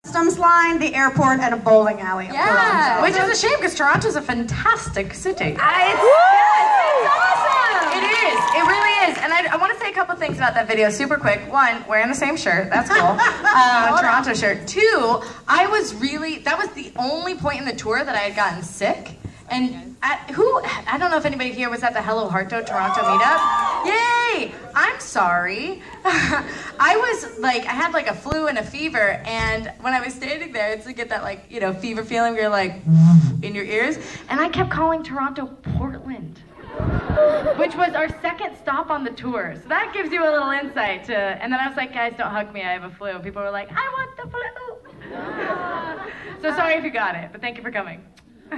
Customs line, the airport, and a bowling alley. Yeah, which is a shame because Toronto's a fantastic city. It's awesome. It is. It really is. And I want to say a couple things about that video super quick. One, wearing the same shirt. That's cool. Toronto shirt. Two, that was the only point in the tour that I had gotten sick. And I don't know if anybody here was at the Hello Harto Toronto meetup. Yay! I'm sorry. I had like a flu and a fever, and when I was standing there, it's to get that fever feeling where you're like in your ears, and I kept calling Toronto Portland, which was our second stop on the tour. So that gives you a little insight to, and then I was like, guys, don't hug me, I have a flu. And people were like, I want the flu. So sorry if you got it, but thank you for coming.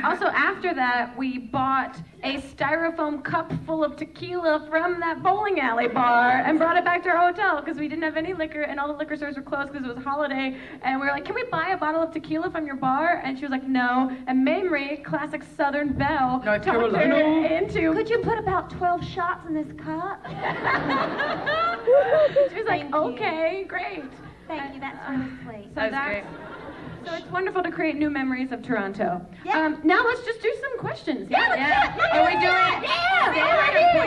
Also, after that, we bought a styrofoam cup full of tequila from that bowling alley bar and brought it back to our hotel because we didn't have any liquor and all the liquor stores were closed because it was a holiday. And we were like, can we buy a bottle of tequila from your bar? And she was like, no. And Mamrie, classic Southern belle, talked her into, could you put about 12 shots in this cup? She was like, okay, great. Thank you, that's really sweet. So that's great. So it's wonderful to create new memories of Toronto. Yeah. Now let's just do some questions. Yeah. Are we doing? Yeah.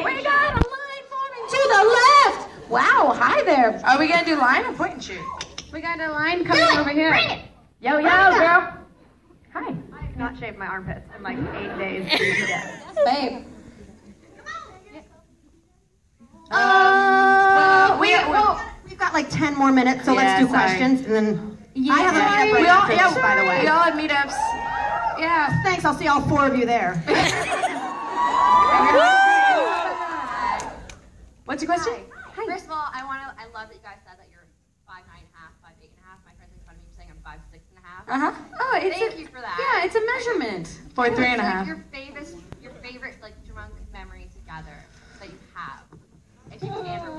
We got a line forming to the left. Wow, hi there. Are we gonna do line or point and shoot? We got a line coming over here. Bring it. Yo, girl. Hi. I have not shaved my armpits in like 8 days. Babe. We've got like 10 more minutes, so let's do questions, and then I have a meetup right after this, by the way. We all had meetups. Yeah, thanks. I'll see all 4 of you there. What's your question? Hi. First of all, I love that you guys said that you're 5'9.5", 5'8.5". My friends make fun of me for saying I'm 5'6.5". Oh, Thank you for that. Yeah, it's a measurement. 3.5. Your favorite like drunk memory together that you have, if you can remember.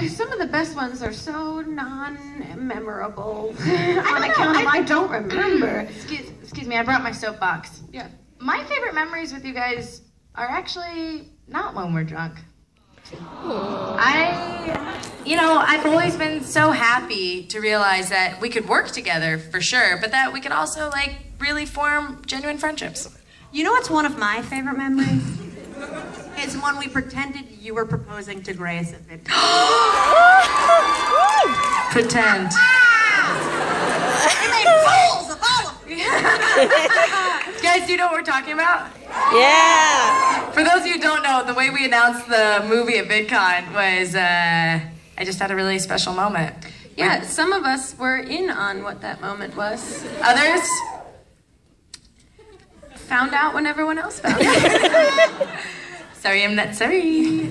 Some of the best ones are so non-memorable. On account of I don't remember. Excuse me, I brought my soapbox. Yeah. My favorite memories with you guys are actually not when we're drunk. I've always been so happy to realize that we could work together for sure, but that we could also really form genuine friendships. You know what's one of my favorite memories? It's when we pretended you were proposing to Grace at VidCon. Pretend. We made fools of all of you. Guys, do you know what we're talking about? Yeah. For those of you who don't know, the way we announced the movie at VidCon was I just had a really special moment. Yeah, some of us were in on what that moment was. Others found out when everyone else found out. Sorry, I'm not sorry.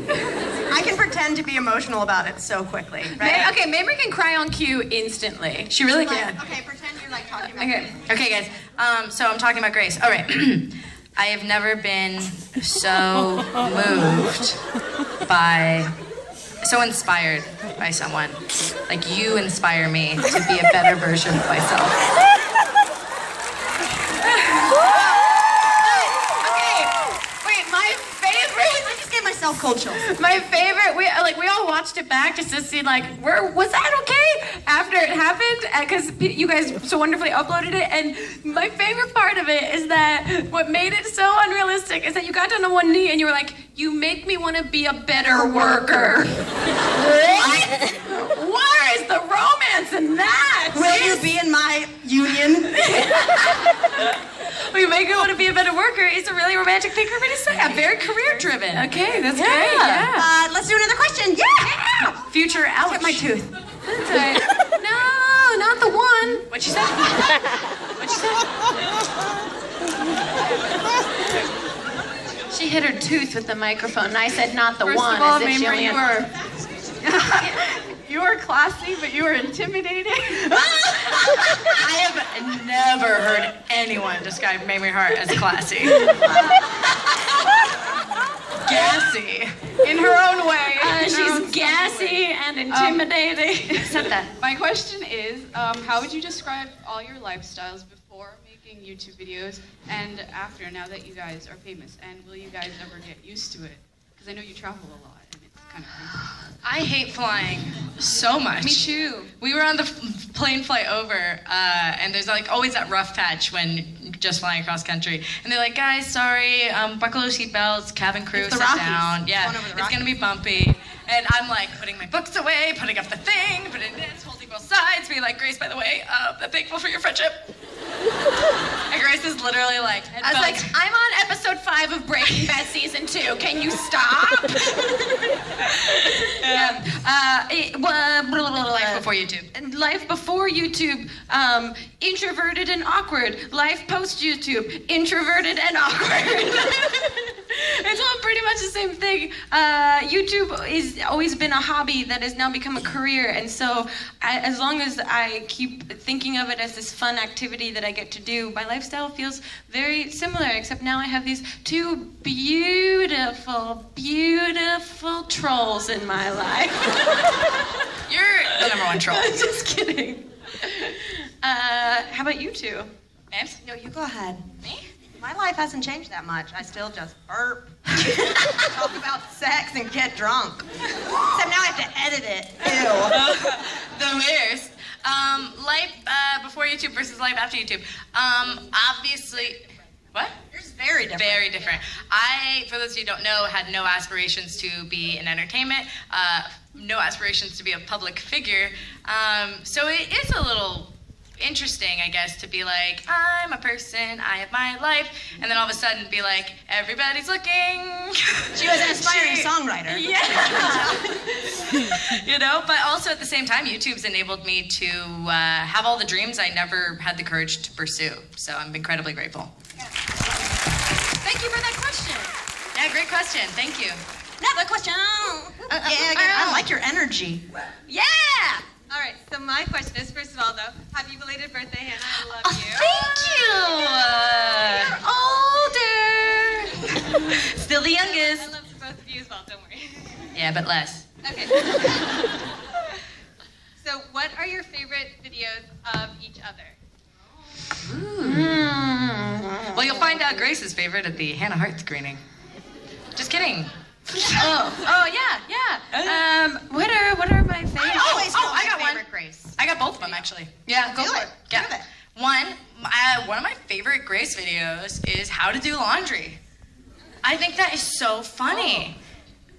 I can pretend to be emotional about it so quickly, right? Okay, Mamrie can cry on cue instantly. She really can. Okay, pretend you're talking about Okay, guys. So I'm talking about Grace. All right. I have never been so moved so inspired by someone. Like you inspire me to be a better version of myself. Cold chills. My favorite, we all watched it back just to see was that okay after it happened? Because you guys so wonderfully uploaded it, and my favorite part of it is that what made it so unrealistic is that you got down on one knee and you were like, you make me want to be a better worker. What? Where is the romance in that? Will you be in my union? We make me want to be a better worker. It's a really romantic thing for me to say. I'm very career-driven. Okay, that's great. Yeah. Let's do another question. Yeah. Future Alex. Get my tooth. That's right. No, not the one. What'd she say? What'd she say? She hit her tooth with the microphone, and I said, not the First one. Of all, as if she only had... You are classy, but you are intimidating. I have never heard anyone describe Mamrie Hart as classy. Gassy, in her own way. She's gassy and intimidating. Except that. My question is, how would you describe all your lifestyles before making YouTube videos and after, now that you guys are famous? And will you guys ever get used to it? Because I know you travel a lot. And it's kind of creepy. I hate flying so much. Me too. We were on the plane flight over, and there's like always that rough patch when just flying across country. And they're like, guys, sorry, buckle your seatbelts, cabin crew, It's the sit Rockies. down. Yeah, it's gonna be bumpy. And I'm like putting my books away, putting up the thing, putting this, holding both sides, being like, Grace, by the way, I'm thankful for your friendship. And Grace is literally like, I was like, I'm on episode 5 of Breaking Bad season 2. Can you stop? life before YouTube. Life before YouTube, introverted and awkward. Life post YouTube, introverted and awkward. It's all pretty much the same thing. YouTube has always been a hobby that has now become a career, and so as long as I keep thinking of it as this fun activity that I get to do, my lifestyle feels very similar, except now I have these 2 beautiful, beautiful trolls in my life. You're the number 1 troll. I'm just kidding. How about you two? Babs? No, you go ahead. Me? My life hasn't changed that much. I still just burp, talk about sex, and get drunk. Except now I have to edit it. Ew. The worst. Life before YouTube versus life after YouTube. Obviously, what? Yours is very different. Very different. I, for those of you who don't know, had no aspirations to be in entertainment, no aspirations to be a public figure. So it is a little interesting, I guess, to be like, I'm a person, I have my life, and then all of a sudden be like, everybody's looking. She was an aspiring songwriter. Yeah. You know, but also at the same time, YouTube's enabled me to have all the dreams I never had the courage to pursue. So I'm incredibly grateful. Thank you for that question. Yeah, great question. Thank you. Another question. I like your energy. Yeah! All right, so my question is, first of all, though, happy belated birthday, Hannah. I love you. Thank you! You're older. Still the youngest. I love both of you as well, don't worry. Yeah, but less. Okay. So what are your favorite videos of each other? Well, you'll find out Grace's favorite at the Hannah Hart screening. Just kidding. Oh yeah. What are my favorites? I got one. Grace. I got both of them, actually. Yeah, go Do for it. it. Yeah. Do it. One of my favorite Grace videos is how to do laundry. I think that is so funny.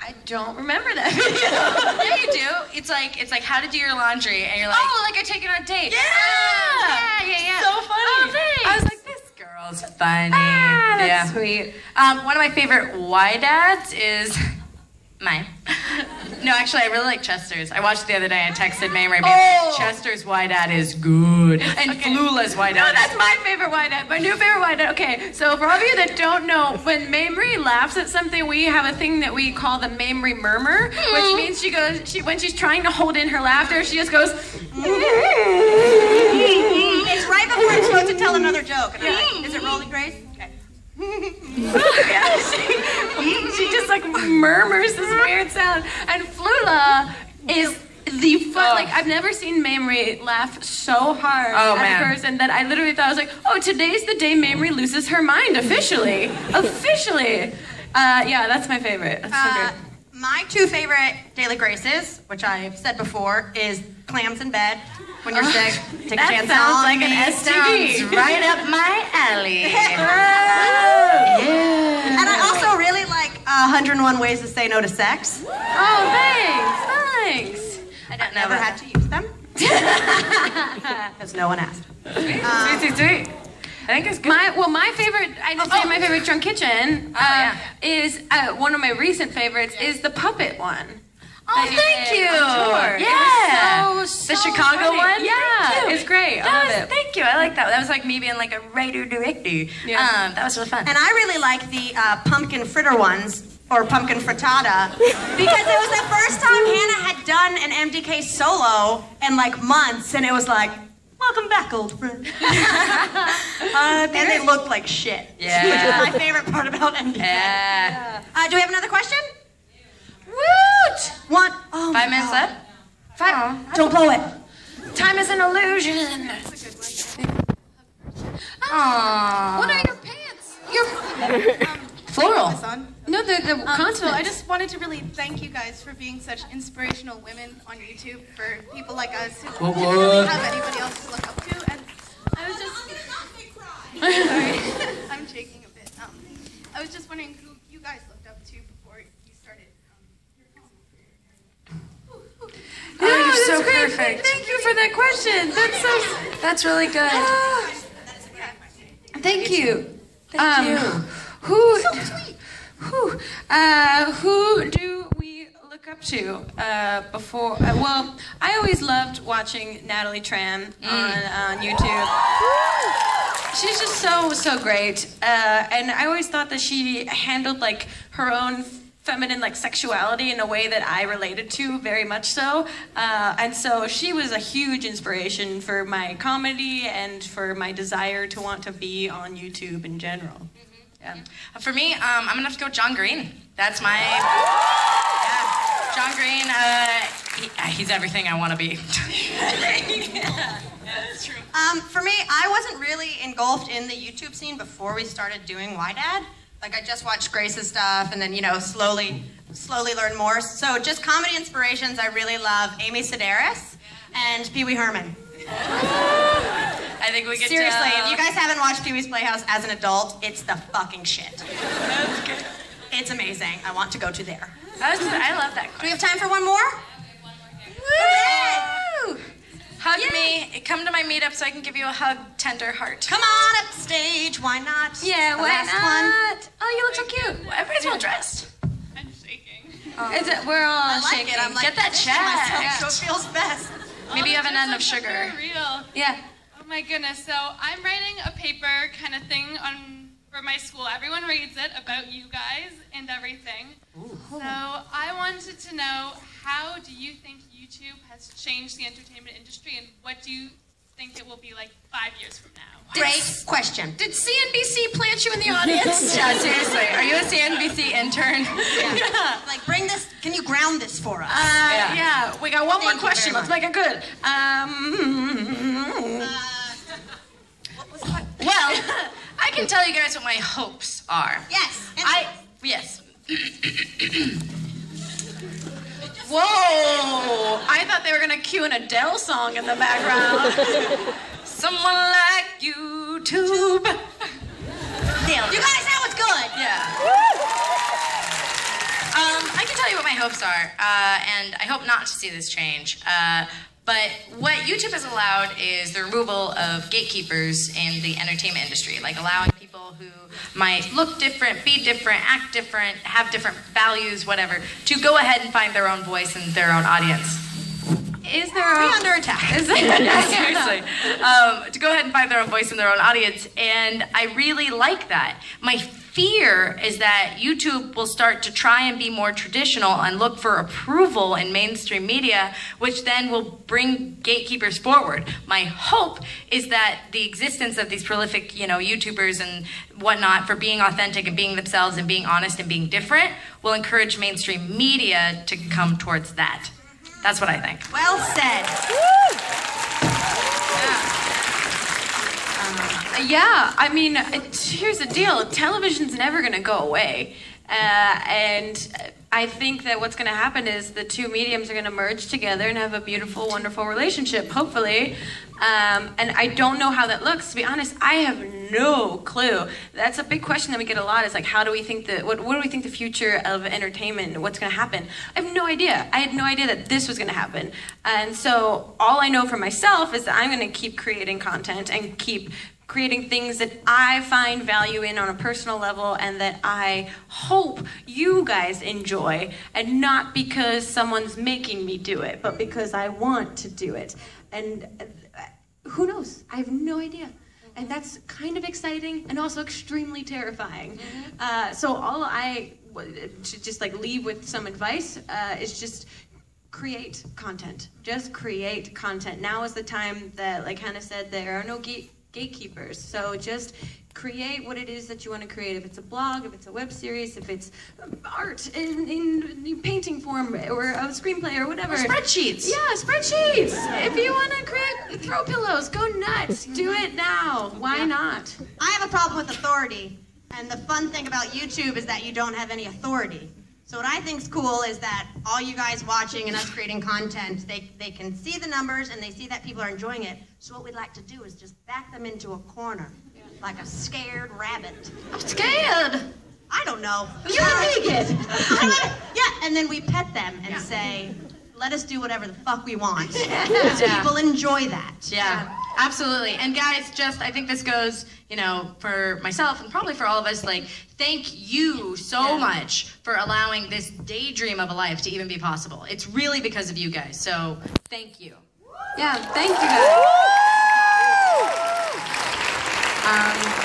I don't remember that video. Yeah, you do. It's like how to do your laundry, and you're like, Like I take it on a date. yeah. So funny. Oh, thanks. I was like, this girl's funny. That's sweet. One of my favorite Y dads is mine. No, actually, I really like Chester's. I watched it the other day and texted Mamrie. Chester's Y dad is good, and Flula's Y dad. No, that's my favorite Y dad. My new favorite Y dad. Okay, so for all of you that don't know, when Mamrie laughs at something, we have a thing that we call the Mamrie murmur, which means when she's trying to hold in her laughter, she just goes. It's right before it's supposed to tell another joke. And I'm like, is it rolling, Grace? Okay. Yeah, she just like murmurs this weird sound. And Flula is the fun. Like I've never seen Mamrie laugh so hard at a person that I literally thought I was like, oh, today's the day Mamrie loses her mind officially. Officially. Yeah, that's my favorite. That's so good. My 2 favorite Daily Graces, which I've said before, is clams in bed. When you're sick, take a That chance sounds on like me. an STD. Sounds right up my alley. And I also really like 101 Ways to Say No to Sex. Oh, thanks. I've never had to use them. Because no one asked. Sweet. I think it's good. My favorite, I didn't say my favorite Drunk Kitchen is, one of my recent favorites is the puppet one. Oh, thank you. Yeah. The Chicago funny. one? Yeah, it's great. I love it. Thank you. I like that. That was like me being like a writer-director. Yeah. That was really fun. And I really like the pumpkin fritter ones, or pumpkin frittata, because it was the first time Hannah had done an MDK solo in like months, and it was like, welcome back, old friend. And they looked like shit. Yeah. Which is my favorite part about MDK. Yeah. Do we have another question? Woot! One. Oh, 5 minutes left? 5. Don't blow it. Time is an illusion. Aww. What are your pants? Your Floral. no, the content. So I just wanted to really thank you guys for being such inspirational women on YouTube for people like us who didn't really have anybody else to look up to. And I was just... Sorry, I'm shaking a bit. I was just wondering who you guys looked up to before you started Oh, you're so great. perfect. Thank you for that question. That's really good. Thank you. Thank you. Who do we look up to before? Well, I always loved watching Natalie Tran on YouTube. She's just so great, and I always thought that she handled like her own feminine like sexuality in a way that I related to very much so, and so she was a huge inspiration for my comedy and for my desire to want to be on YouTube in general. Yeah. For me, I'm gonna have to go with John Green. That's my John Green. He's everything I want to be. Yeah, that's true. For me, I wasn't really engulfed in the YouTube scene before we started doing YDad. Like I just watched Grace's stuff and then, you know, slowly learn more. So just comedy inspirations, I really love Amy Sedaris and Pee Wee Herman. I think we get Seriously, if you guys haven't watched Pee Wee's Playhouse as an adult, it's the fucking shit. That's good. It's amazing. I want to go to there. I love that question. Do we have time for one more? Woo! Hug me. Come to my meetup so I can give you a hug, tender heart. Come on up stage. Why not? Yeah, The why last not? one. Oh, you look so cute. Well, everybody's well dressed. I'm shaking. We're all I like shaking. it. I'm like, Get that positioning myself checked. so it feels best. Maybe you have an end of Super sugar. real. Yeah. Oh my goodness. So I'm writing a paper kind of thing for my school. Everyone reads it about you guys and everything. So I wanted to know, how do you think YouTube has changed the entertainment industry, and what do you think it will be like 5 years from now? Great question. Did CNBC plant you in the audience? Yeah, seriously. Are you a CNBC intern? Yeah. Like, bring this, can you ground this for us? Yeah, we got one more Thank you question. very Let's make it good. What was that? Well, I can tell you guys what my hopes are. Yes. Yes. Whoa! I thought they were gonna cue an Adele song in the background. Someone like YouTube. You guys, that was good. Yeah. I can tell you what my hopes are, and I hope not to see this change. But what YouTube has allowed is the removal of gatekeepers in the entertainment industry, like allowing people who might look different, be different, act different, have different values, whatever, to go ahead and find their own voice and their own audience. Is there a... under attack. Seriously. To go ahead and find their own voice and their own audience, and I really like that. My fear is that YouTube will start to try and be more traditional and look for approval in mainstream media, which then will bring gatekeepers forward. My hope is that the existence of these prolific, YouTubers and whatnot for being authentic and being themselves and being honest and being different will encourage mainstream media to come towards that. That's what I think. Well said. Yeah, I mean, here's the deal. Television's never going to go away. And I think that what's going to happen is the two mediums are going to merge together and have a beautiful, wonderful relationship, hopefully. And I don't know how that looks. To be honest, I have no clue. That's a big question that we get a lot, is like, how do we think what do we think the future of entertainment, what's going to happen? I have no idea. I had no idea that this was going to happen. And so all I know for myself is that I'm going to keep creating content and keep creating things that I find value in on a personal level and that I hope you guys enjoy, and not because someone's making me do it, but because I want to do it. And who knows? I have no idea. And that's kind of exciting and also extremely terrifying. So all I should just like leave with some advice is just create content. Just create content. Now is the time that, like Hannah said, there are no gatekeepers. So just create what it is that you want to create. If it's a blog, if it's a web series, if it's art in painting form, or a screenplay, or whatever. Or spreadsheets. Yeah, spreadsheets. If you want to create throw pillows, go nuts. Do it now. Why not? I have a problem with authority. And the fun thing about YouTube is that you don't have any authority. So what I think's cool is that all you guys watching and us creating content, they can see the numbers and they see that people are enjoying it. So what we'd like to do is just back them into a corner, like a scared rabbit. I'm scared. I don't know. You're naked. Yeah, and then we pet them and say, let us do whatever the fuck we want. Yeah. People enjoy that. Yeah, absolutely. And guys, just, I think this goes, you know, for myself and probably for all of us, like, thank you so much for allowing this daydream of a life to even be possible. It's really because of you guys, so thank you. Yeah, thank you guys.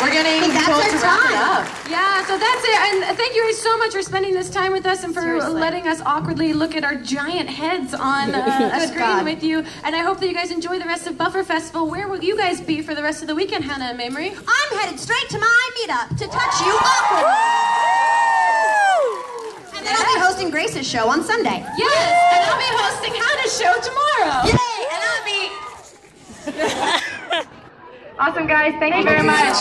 We're getting that's close our to wrap it time. up. Yeah, so that's it. And thank you guys so much for spending this time with us and for Seriously. letting us awkwardly look at our giant heads on a screen God. with you. And I hope that you guys enjoy the rest of Buffer Festival. Where will you guys be for the rest of the weekend, Hannah and Mamrie? I'm headed straight to my meetup to touch you awkwardly. And then I'll be hosting Grace's show on Sunday. Yes, and I'll be hosting Hannah's show tomorrow. Yay! And I'll be... Awesome, guys. Thank you very much.